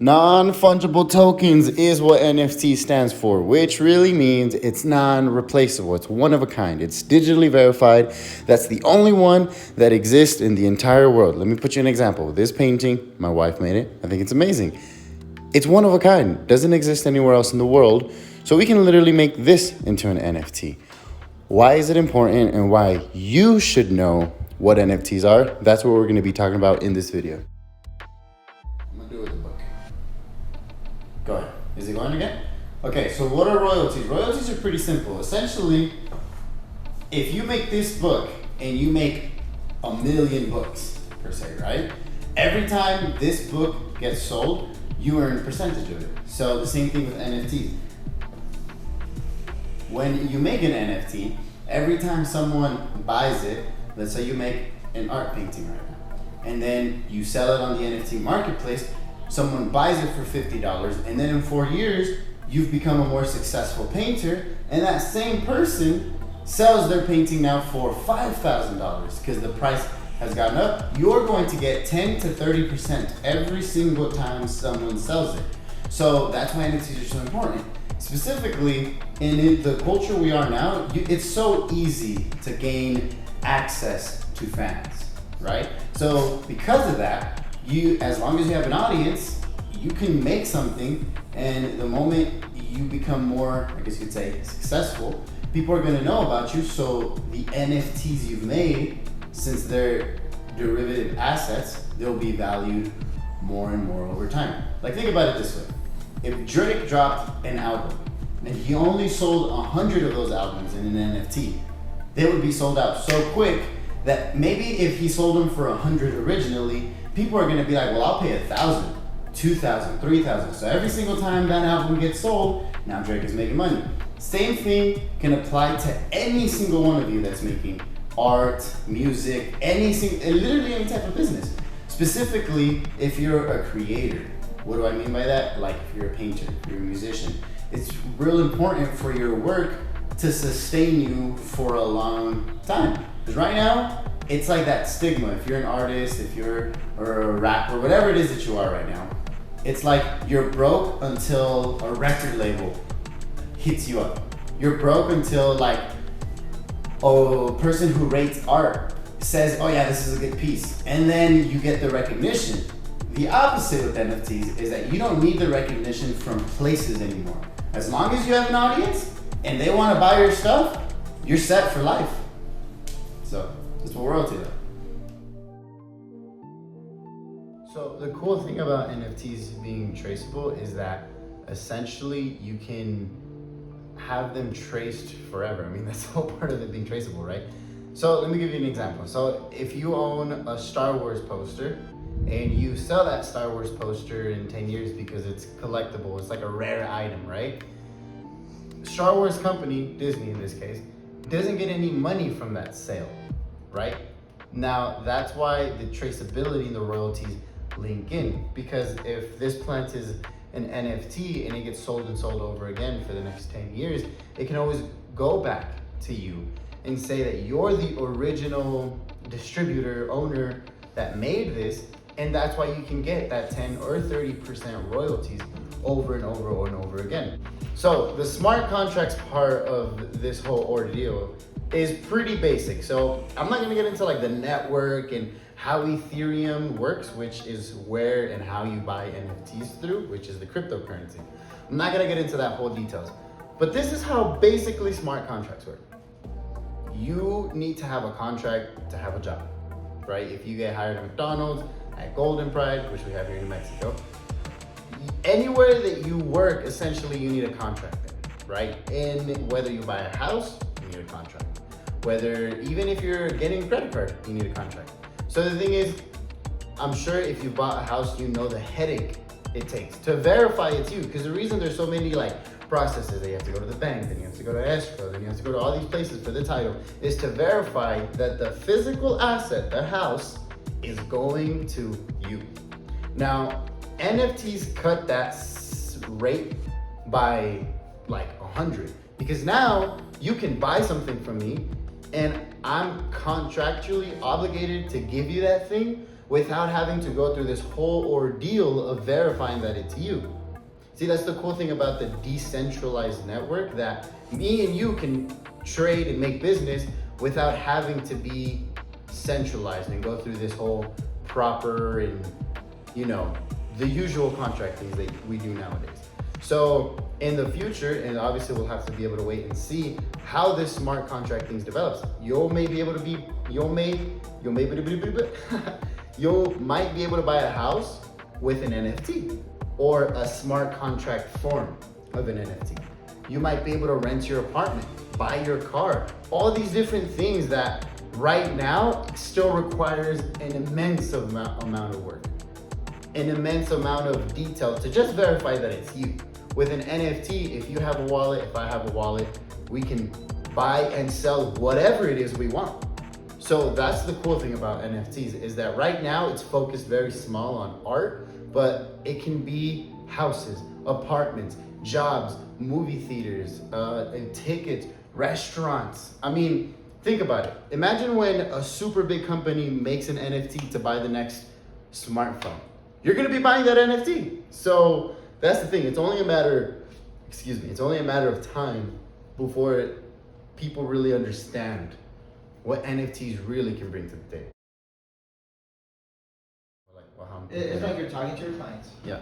Non-fungible tokens is what NFT stands for, which really means it's non-replaceable. It's one of a kind. It's digitally verified. That's the only one that exists in the entire world. Let me put you an example. This painting, my wife made it. I think it's amazing. It's one of a kind. Doesn't exist anywhere else in the world. So we can literally make this into an NFT. Why is it important and why you should know what NFTs are? That's what we're going to be talking about in this video. I'm going to do it with the book. Go ahead. Is it going again? Okay, so what are royalties? Royalties are pretty simple. Essentially, if you make this book and you make 1 million books, per se, right? Every time this book gets sold, you earn a percentage of it. So the same thing with NFTs. When you make an NFT, every time someone buys it, let's say you make an art painting right now, and then you sell it on the NFT marketplace, someone buys it for $50, and then in 4 years, you've become a more successful painter, and that same person sells their painting now for $5,000 because the price has gone up. You're going to get 10 to 30% every single time someone sells it. So that's why NFTs are so important. Specifically, in the culture we are now, it's so easy to gain access to fans, right? So because of that, as long as you have an audience, you can make something, and the moment you become more, I guess you'd say, successful, people are gonna know about you, so the NFTs you've made, since they're derivative assets, they'll be valued more and more over time. Like, think about it this way. If Drake dropped an album, and he only sold 100 of those albums in an NFT, they would be sold out so quick that maybe if he sold them for 100 originally, people are gonna be like, well, I'll pay 1,000, 2,000, 3,000. So every single time that album gets sold, now Drake is making money. Same thing can apply to any single one of you that's making art, music, literally any type of business. Specifically, if you're a creator. What do I mean by that? Like if you're a painter, if you're a musician, it's real important for your work to sustain you for a long time. Because right now, it's like that stigma. If you're an artist, if you're a rapper, whatever it is that you are right now, it's like you're broke until a record label hits you up. You're broke until like a person who rates art says, oh yeah, this is a good piece. And then you get the recognition. The opposite with NFTs is that you don't need the recognition from places anymore. As long as you have an audience and they want to buy your stuff, you're set for life. So that's what royalty is. So the cool thing about NFTs being traceable is that essentially you can have them traced forever. I mean, that's the whole part of it being traceable, right? So let me give you an example. So if you own a Star Wars poster and you sell that Star Wars poster in 10 years because it's collectible, it's like a rare item, right? Star Wars company, Disney in this case, doesn't get any money from that sale, right? Now, that's why the traceability and the royalties link in, because if this plant is an NFT and it gets sold and sold over again for the next 10 years, it can always go back to you and say that you're the original distributor, owner that made this, and that's why you can get that 10 or 30% royalties over and over and over again. So the smart contracts part of this whole ordeal is pretty basic. So I'm not gonna get into like the network and how Ethereum works, which is where and how you buy NFTs through, which is the cryptocurrency. I'm not gonna get into that whole details, but this is how basically smart contracts work. You need to have a contract to have a job, right? If you get hired at McDonald's, at Golden Pride, which we have here in New Mexico, anywhere that you work, essentially you need a contract there, right? And whether you buy a house, you need a contract. Whether, even if you're getting a credit card, you need a contract. So the thing is, I'm sure if you bought a house, you know the headache it takes to verify it's you. Because the reason there's so many like processes, that you have to go to the bank, then you have to go to escrow, then you have to go to all these places for the title, is to verify that the physical asset, the house, is going to you. Now, NFTs cut that rate by like 100, because now you can buy something from me and I'm contractually obligated to give you that thing without having to go through this whole ordeal of verifying that it's you. See, that's the cool thing about the decentralized network, that me and you can trade and make business without having to be centralized and go through this whole proper and, the usual contract things that we do nowadays. So in the future, and obviously we'll have to be able to wait and see how this smart contract things develops. You might be able to buy a house with an NFT or a smart contract form of an NFT. You might be able to rent your apartment, buy your car, all these different things that right now still requires an immense amount of work, an immense amount of detail to just verify that it's you. With an NFT, if you have a wallet, if I have a wallet, we can buy and sell whatever it is we want. So that's the cool thing about NFTs, is that right now it's focused very small on art, but it can be houses, apartments, jobs, movie theaters, tickets, restaurants. I mean, think about it. Imagine when a super big company makes an NFT to buy the next smartphone. You're gonna be buying that NFT. So that's the thing. It's only a matter of time before people really understand what NFTs really can bring to the table. It's like you're talking to your clients. Yeah.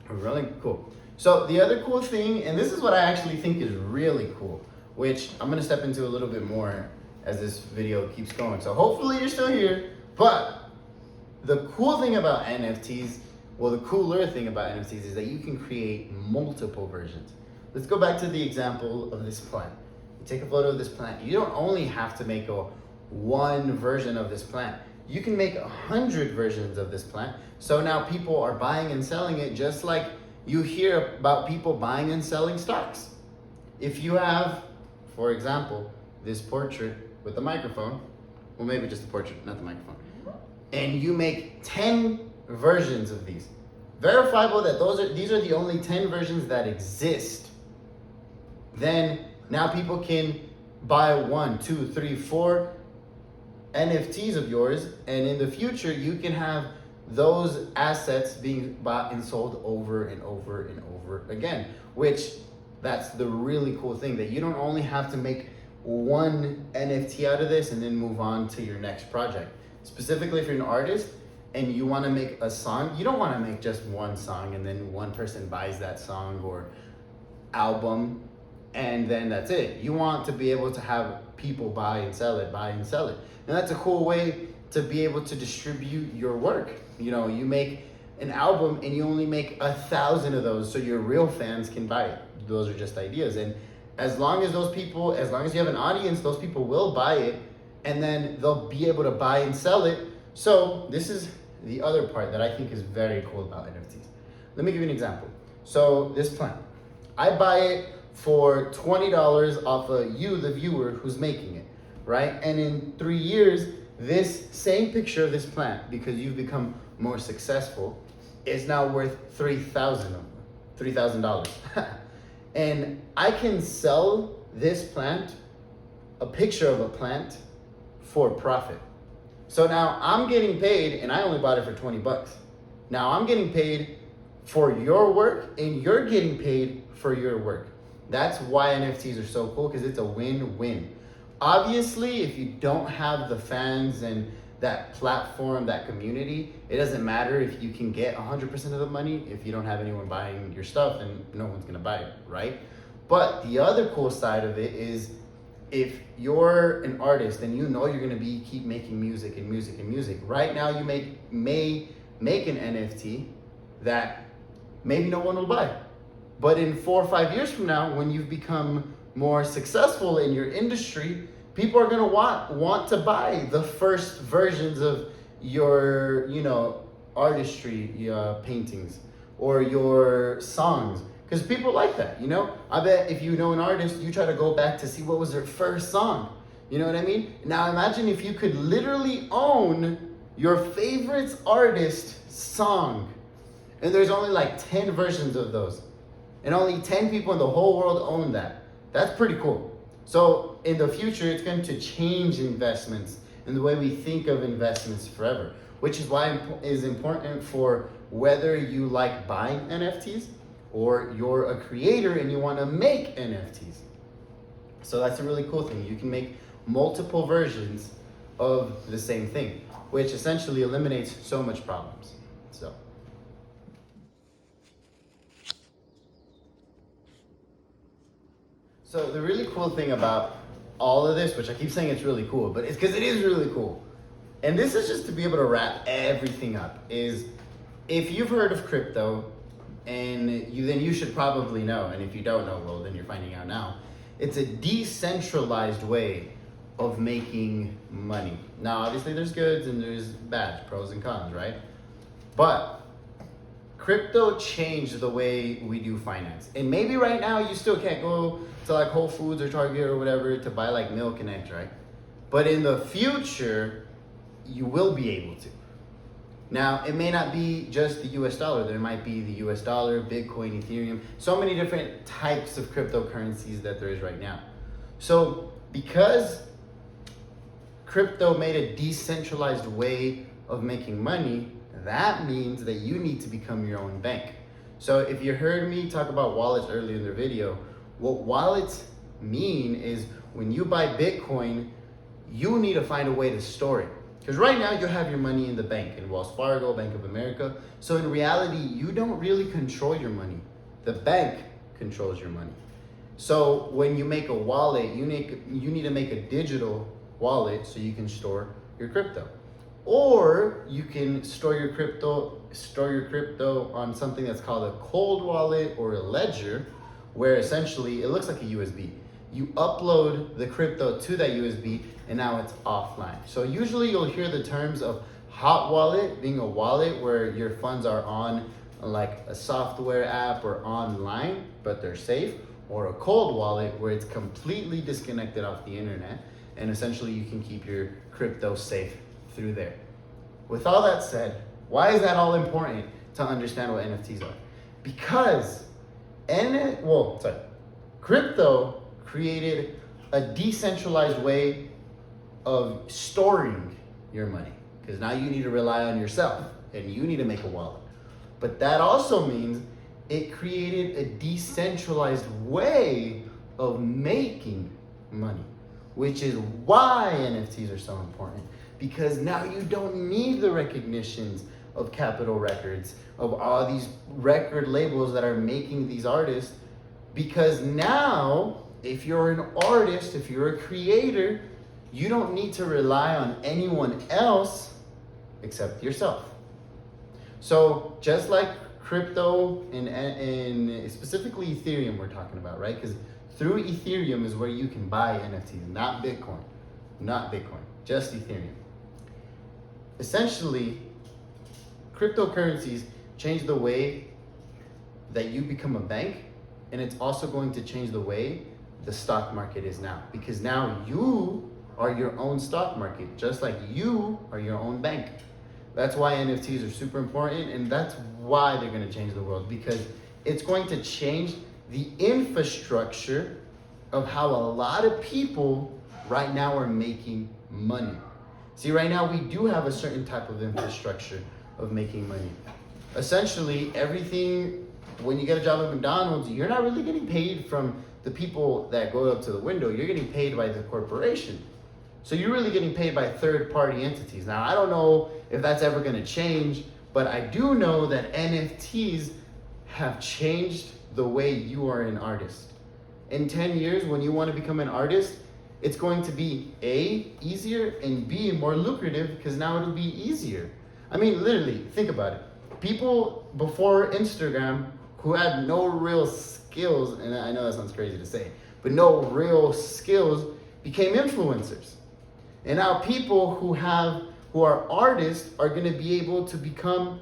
Really cool. So the other cool thing, and this is what I actually think is really cool, which I'm gonna step into a little bit more as this video keeps going. So hopefully you're still here, but the cool thing about NFTs, the cooler thing about NFTs is that you can create multiple versions. Let's go back to the example of this plant. You take a photo of this plant. You don't only have to make one version of this plant. You can make 100 versions of this plant. So now people are buying and selling it, just like you hear about people buying and selling stocks. If you have, for example, this portrait with the microphone, well, maybe just the portrait, not the microphone, and you make 10 versions of these, verifiable that these are the only 10 versions that exist, then now people can buy 1, 2, 3, 4 NFTs of yours, and in the future you can have those assets being bought and sold over and over and over again, which that's the really cool thing, that you don't only have to make one NFT out of this and then move on to your next project. Specifically, if you're an artist and you want to make a song, you don't want to make just one song and then one person buys that song or album and then that's it. You want to be able to have people buy and sell it. And that's a cool way to be able to distribute your work. You make an album and you only make 1,000 of those so your real fans can buy it. Those are just ideas. And as long as you have an audience, those people will buy it and then they'll be able to buy and sell it. So this is the other part that I think is very cool about NFTs. Let me give you an example. So this plant, I buy it for $20 off of you, the viewer, who's making it, right? And in 3 years, this same picture of this plant, because you've become more successful, is now worth $3,000. And I can sell this plant, a picture of a plant, for profit. So now I'm getting paid, and I only bought it for 20 bucks. Now I'm getting paid for your work, and you're getting paid for your work. That's why NFTs are so cool, because it's a win-win. Obviously, if you don't have the fans and that platform, that community, it doesn't matter if you can get 100% of the money. If you don't have anyone buying your stuff, then no one's gonna buy it, right? But the other cool side of it is, if you're an artist and you're gonna keep making music and music and music, right now you may make an NFT that maybe no one will buy. But in 4 or 5 years from now, when you've become more successful in your industry, people are gonna want to buy the first versions of your, artistry, paintings or your songs. Because people like that, I bet if you know an artist, you try to go back to see what was their first song. You know what I mean? Now imagine if you could literally own your favorite artist's song. And there's only like 10 versions of those. And only 10 people in the whole world own that. That's pretty cool. So in the future, it's going to change investments and the way we think of investments forever, which is why it is important for whether you like buying NFTs or you're a creator and you want to make NFTs. So that's a really cool thing. You can make multiple versions of the same thing, which essentially eliminates so much problems. So the really cool thing about all of this, which I keep saying it's really cool, but it's because it is really cool. And this is just to be able to wrap everything up, is if you've heard of crypto, and then you should probably know, and if you don't know, well, then you're finding out now. It's a decentralized way of making money. Now, obviously there's goods and there's bads, pros and cons, right? But crypto changed the way we do finance. And maybe right now you still can't go to like Whole Foods or Target or whatever to buy like milk and eggs, right? But in the future, you will be able to. Now, it may not be just the US dollar. There might be the US dollar, Bitcoin, Ethereum, so many different types of cryptocurrencies that there is right now. So because crypto made a decentralized way of making money, that means that you need to become your own bank. So if you heard me talk about wallets earlier in the video, what wallets mean is when you buy Bitcoin, you need to find a way to store it. Because right now you have your money in the bank, in Wells Fargo, Bank of America. So in reality, you don't really control your money. The bank controls your money. So when you make a wallet, you need to make a digital wallet so you can store your crypto. Or you can store your crypto on something that's called a cold wallet or a ledger, where essentially it looks like a USB. You upload the crypto to that USB and now it's offline. So usually you'll hear the terms of hot wallet being a wallet where your funds are on like a software app or online, but they're safe, or a cold wallet where it's completely disconnected off the internet and essentially you can keep your crypto safe through there. With all that said, why is that all important to understand what NFTs are? Because crypto created a decentralized way of storing your money, because now you need to rely on yourself and you need to make a wallet. But that also means it created a decentralized way of making money, which is why NFTs are so important. Because now you don't need the recognitions of Capitol Records, of all these record labels that are making these artists. Because now, if you're an artist, if you're a creator, you don't need to rely on anyone else except yourself. So just like crypto and specifically Ethereum we're talking about, right? Because through Ethereum is where you can buy NFTs, not Bitcoin, just Ethereum. Essentially, cryptocurrencies change the way that you become a bank, and it's also going to change the way the stock market is now. Because now you are your own stock market, just like you are your own bank. That's why NFTs are super important, and that's why they're going to change the world, because it's going to change the infrastructure of how a lot of people right now are making money. See, right now we do have a certain type of infrastructure of making money. Essentially, everything, when you get a job at McDonald's, you're not really getting paid from the people that go up to the window. You're getting paid by the corporation. So you're really getting paid by third-party entities. Now, I don't know if that's ever going to change, but I do know that NFTs have changed the way you are an artist. In 10 years, when you want to become an artist, it's going to be A, easier, and B, more lucrative, because now it'll be easier. I mean, literally, think about it. People before Instagram who had no real skills, and I know that sounds crazy to say, but no real skills became influencers. And now people who are artists are going to be able to become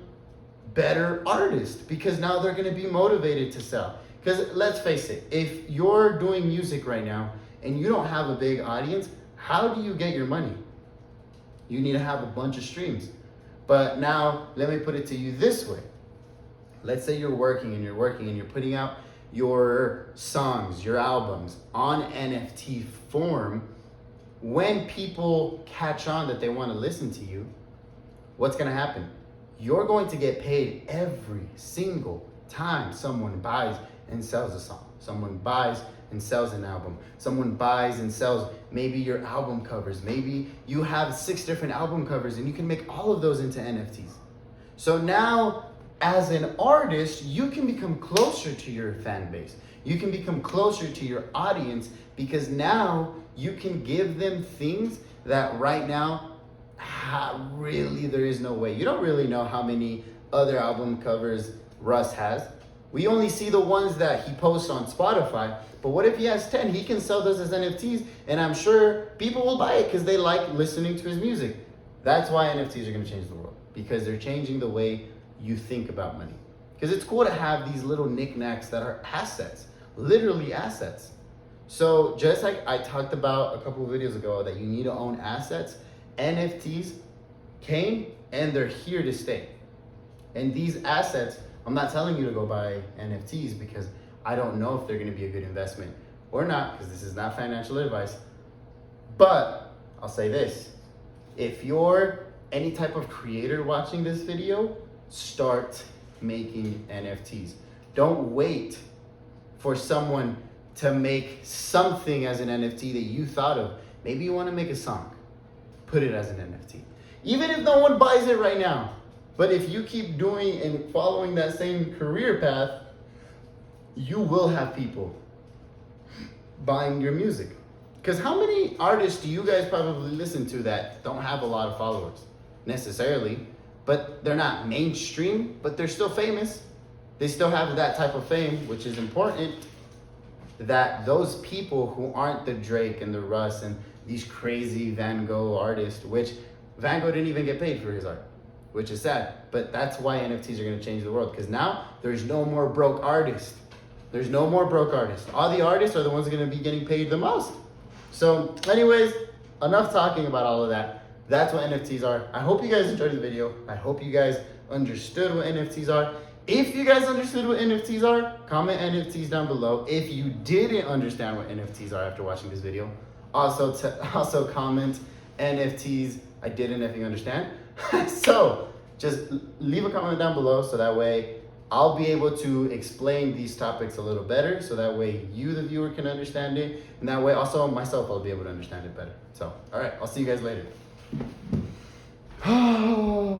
better artists, because now they're going to be motivated to sell. Because let's face it, if you're doing music right now and you don't have a big audience, how do you get your money? You need to have a bunch of streams. But now, let me put it to you this way. Let's say you're working and you're putting out your songs, your albums on NFT form. when people catch on that they want to listen to you, what's going to happen? You're going to get paid every single time someone buys and sells a song. Someone buys and sells an album. Someone buys and sells maybe your album covers. Maybe you have 6 different album covers and you can make all of those into NFTs. So now, as an artist, you can become closer to your fan base. You can become closer to your audience because now you can give them things that right now, really there is no way. You don't really know how many other album covers Russ has. We only see the ones that he posts on Spotify. But what if he has 10? He can sell those as NFTs, and I'm sure people will buy it because they like listening to his music. That's why NFTs are going to change the world, because they're changing the way you think about money. Because it's cool to have these little knickknacks that are assets, literally assets. So just like I talked about a couple of videos ago that you need to own assets, NFTs came and they're here to stay. And these assets, I'm not telling you to go buy NFTs because I don't know if they're going to be a good investment or not, because this is not financial advice. But I'll say this: if you're any type of creator watching this video, start making NFTs. Don't wait for someone to make something as an NFT that you thought of. Maybe you want to make a song, put it as an NFT. Even if no one buys it right now, but if you keep doing and following that same career path, you will have people buying your music. Because how many artists do you guys probably listen to that don't have a lot of followers necessarily, but they're not mainstream, but they're still famous? They still have that type of fame, which is important, that those people who aren't the Drake and the Russ and these crazy Van Gogh artists, which Van Gogh didn't even get paid for his art, which is sad. But that's why NFTs are going to change the world, because now there's no more broke artists. There's no more broke artists. All the artists are the ones going to be getting paid the most. So anyways, enough talking about all of that. That's what NFTs are. I hope you guys enjoyed the video. I hope you guys understood what NFTs are. If you guys understood what NFTs are, comment NFTs down below. If you didn't understand what NFTs are after watching this video, also comment NFTs, I didn't effing understand. So just leave a comment down below so that way I'll be able to explain these topics a little better, so that way you, the viewer, can understand it, and that way also myself, I'll be able to understand it better. So, all right, I'll see you guys later.